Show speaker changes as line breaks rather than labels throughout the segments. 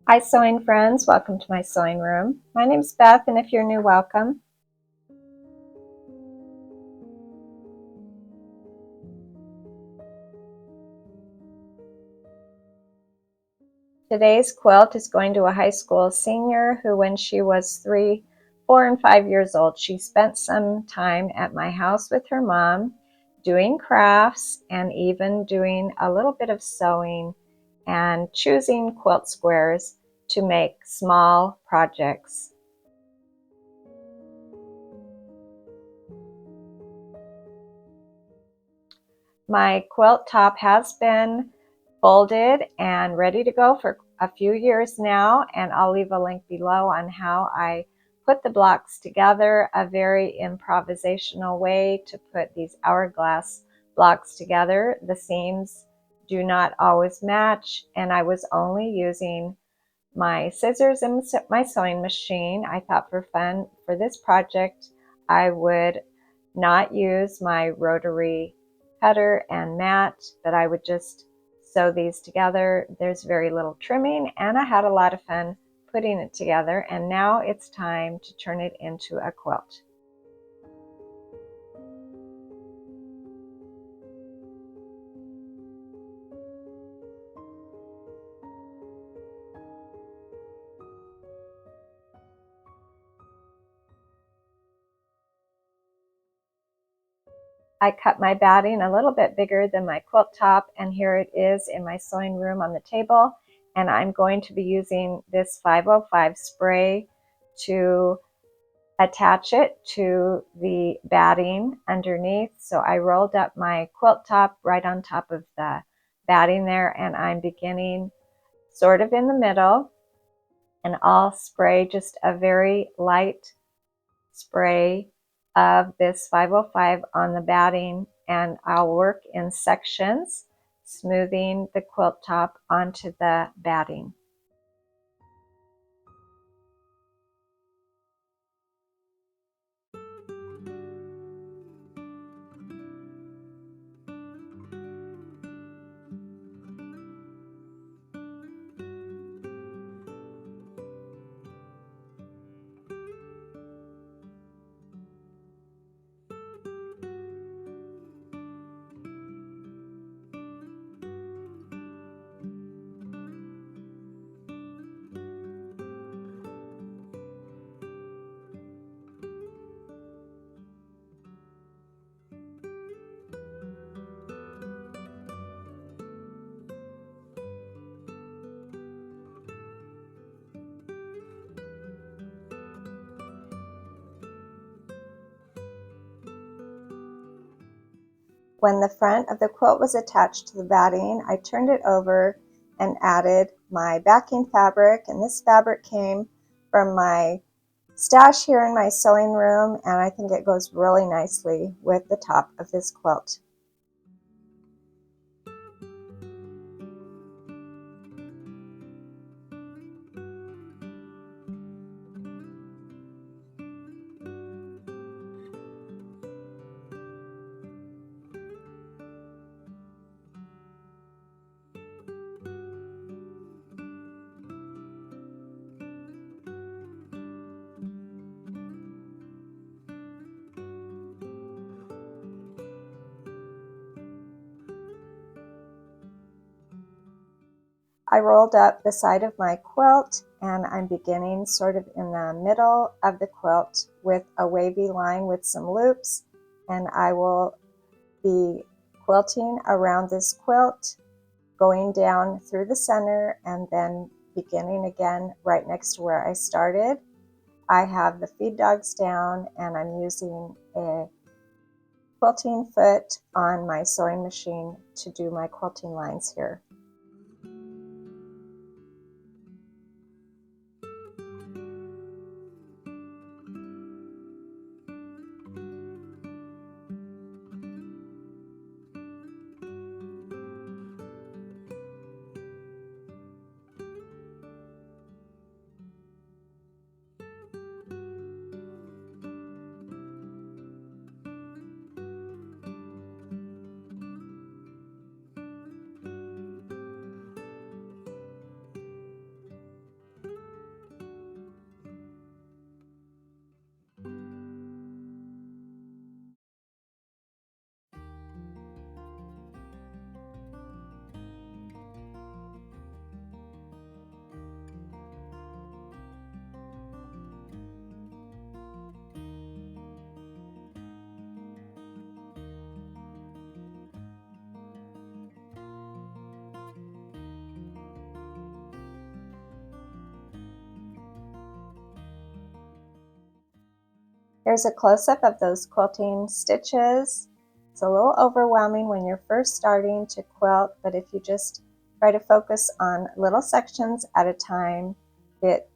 Hi sewing friends, welcome to my sewing room. My name's Beth, and if you're new, welcome. Today's quilt is going to a high school senior who, when she was 3, 4, and 5 years old, she spent some time at my house with her mom doing crafts and even doing a little bit of sewing and choosing quilt squares to make small projects. My quilt top has been folded and ready to go for a few years now, and I'll leave a link below on how I put the blocks together, a very improvisational way to put these hourglass blocks together. The seams do not always match, and I was only using my scissors and my sewing machine. I thought for fun for this project I would not use my rotary cutter and mat, but I would just sew these together. There's very little trimming, and I had a lot of fun putting it together, and now it's time to turn it into a quilt. I cut my batting a little bit bigger than my quilt top, and here it is in my sewing room on the table. And I'm going to be using this 505 spray to attach it to the batting underneath. So I rolled up my quilt top right on top of the batting there, and I'm beginning sort of in the middle, and I'll spray just a very light spray of this 505 on the batting, and I'll work in sections, smoothing the quilt top onto the batting. When the front of the quilt was attached to the batting, I turned it over and added my backing fabric, and this fabric came from my stash here in my sewing room, and I think it goes really nicely with the top of this quilt. I rolled up the side of my quilt, and I'm beginning sort of in the middle of the quilt with a wavy line with some loops, and I will be quilting around this quilt, going down through the center and then beginning again right next to where I started. I have the feed dogs down, and I'm using a quilting foot on my sewing machine to do my quilting lines here. Here's a close-up of those quilting stitches. It's a little overwhelming when you're first starting to quilt, but if you just try to focus on little sections at a time, it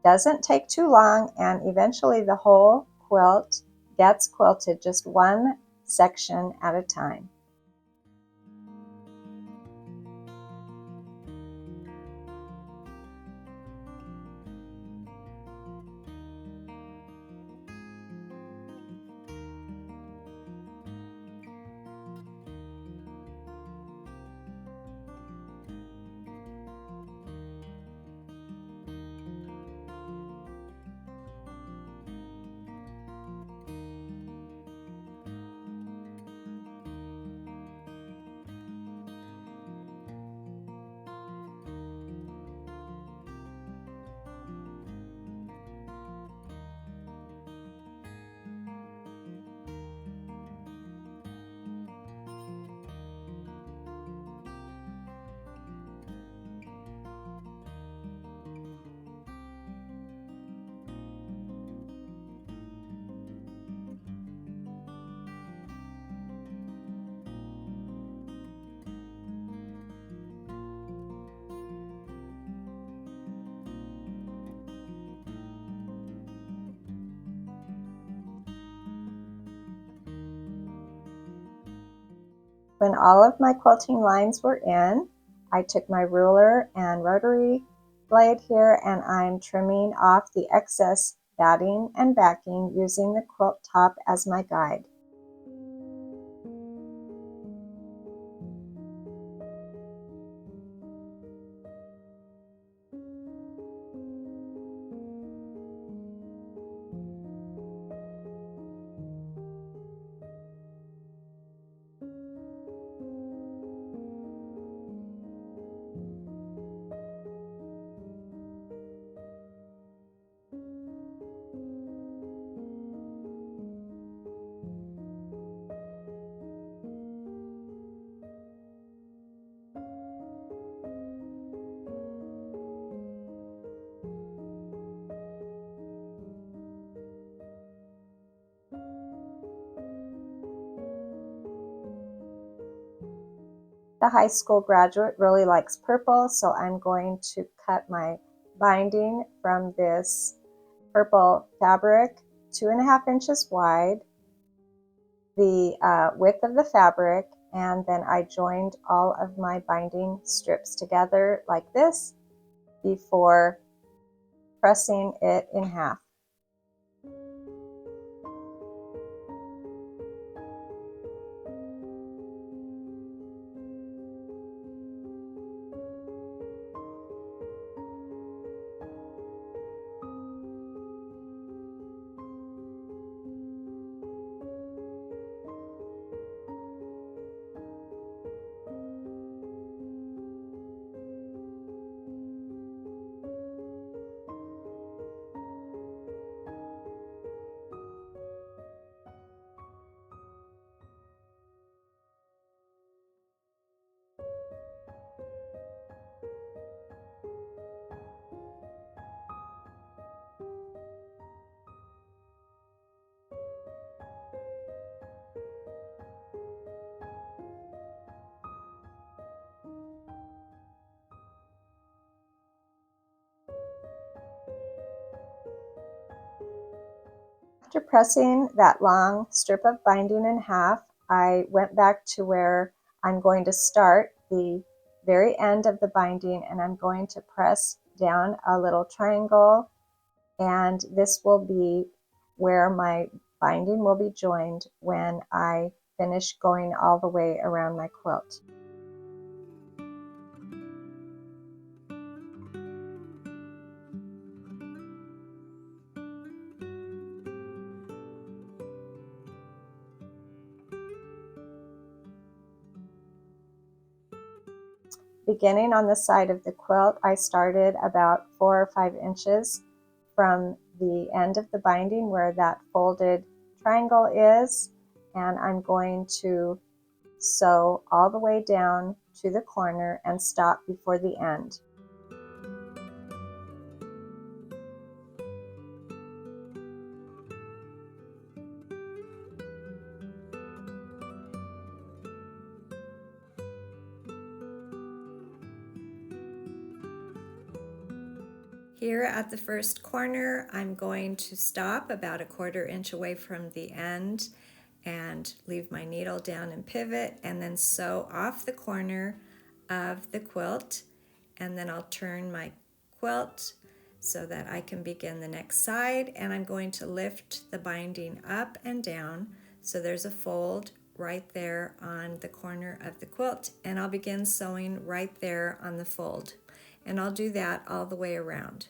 doesn't take too long, and eventually the whole quilt gets quilted just one section at a time. When all of my quilting lines were in, I took my ruler and rotary blade here, and I'm trimming off the excess batting and backing using the quilt top as my guide. The high school graduate really likes purple, so I'm going to cut my binding from this purple fabric 2.5 inches wide, the width of the fabric, and then I joined all of my binding strips together like this before pressing it in half. After pressing that long strip of binding in half, I went back to where I'm going to start the very end of the binding, and I'm going to press down a little triangle, and this will be where my binding will be joined when I finish going all the way around my quilt. Beginning on the side of the quilt, I started about 4 or 5 inches from the end of the binding where that folded triangle is, and I'm going to sew all the way down to the corner and stop before the end. Here at the first corner, I'm going to stop about a 1/4 inch away from the end and leave my needle down and pivot, and then sew off the corner of the quilt, and then I'll turn my quilt so that I can begin the next side, and I'm going to lift the binding up and down so there's a fold right there on the corner of the quilt, and I'll begin sewing right there on the fold, and I'll do that all the way around.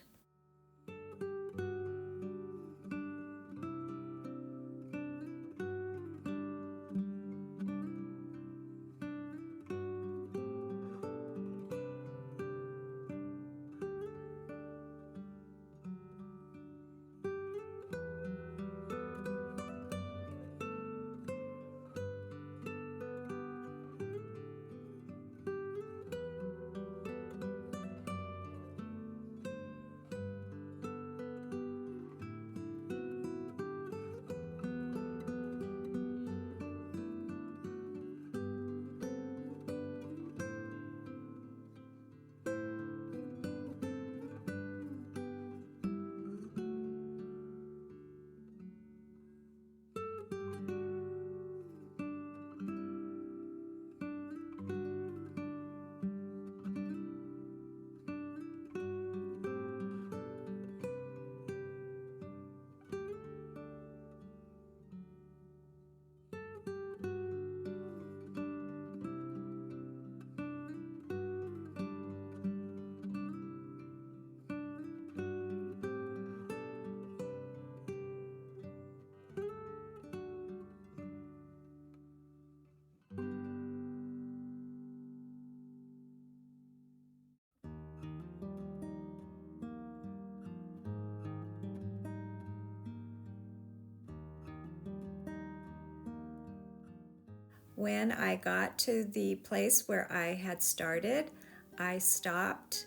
When I got to the place where I had started, I stopped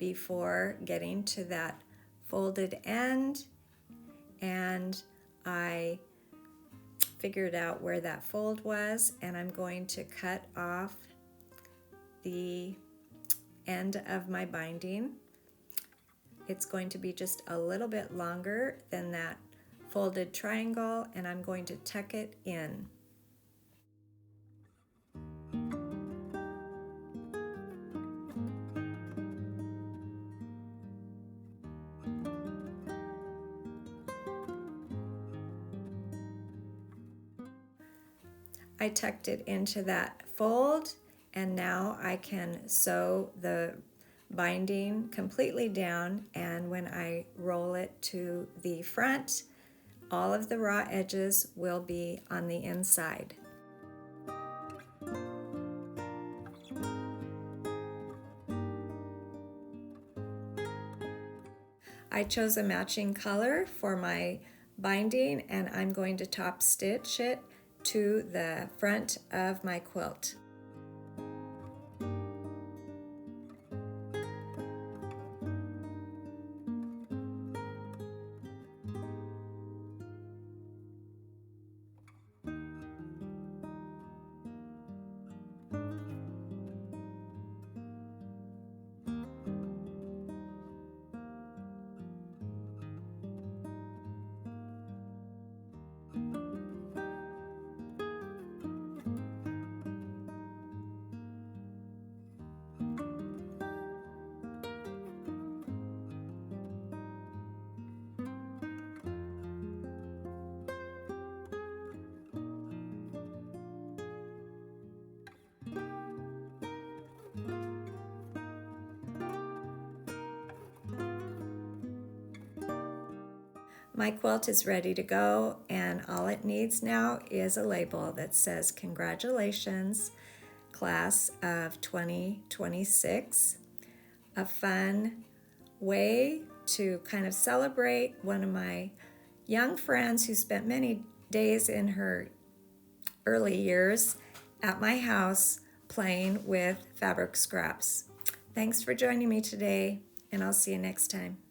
before getting to that folded end, and I figured out where that fold was, and I'm going to cut off the end of my binding. It's going to be just a little bit longer than that folded triangle, and I'm going to tuck it in. I tucked it into that fold, and now I can sew the binding completely down, and when I roll it to the front, all of the raw edges will be on the inside. I chose a matching color for my binding, and I'm going to top stitch it to the front of my quilt. My quilt is ready to go, and all it needs now is a label that says, "Congratulations, class of 2026. A fun way to kind of celebrate one of my young friends who spent many days in her early years at my house playing with fabric scraps. Thanks for joining me today, and I'll see you next time.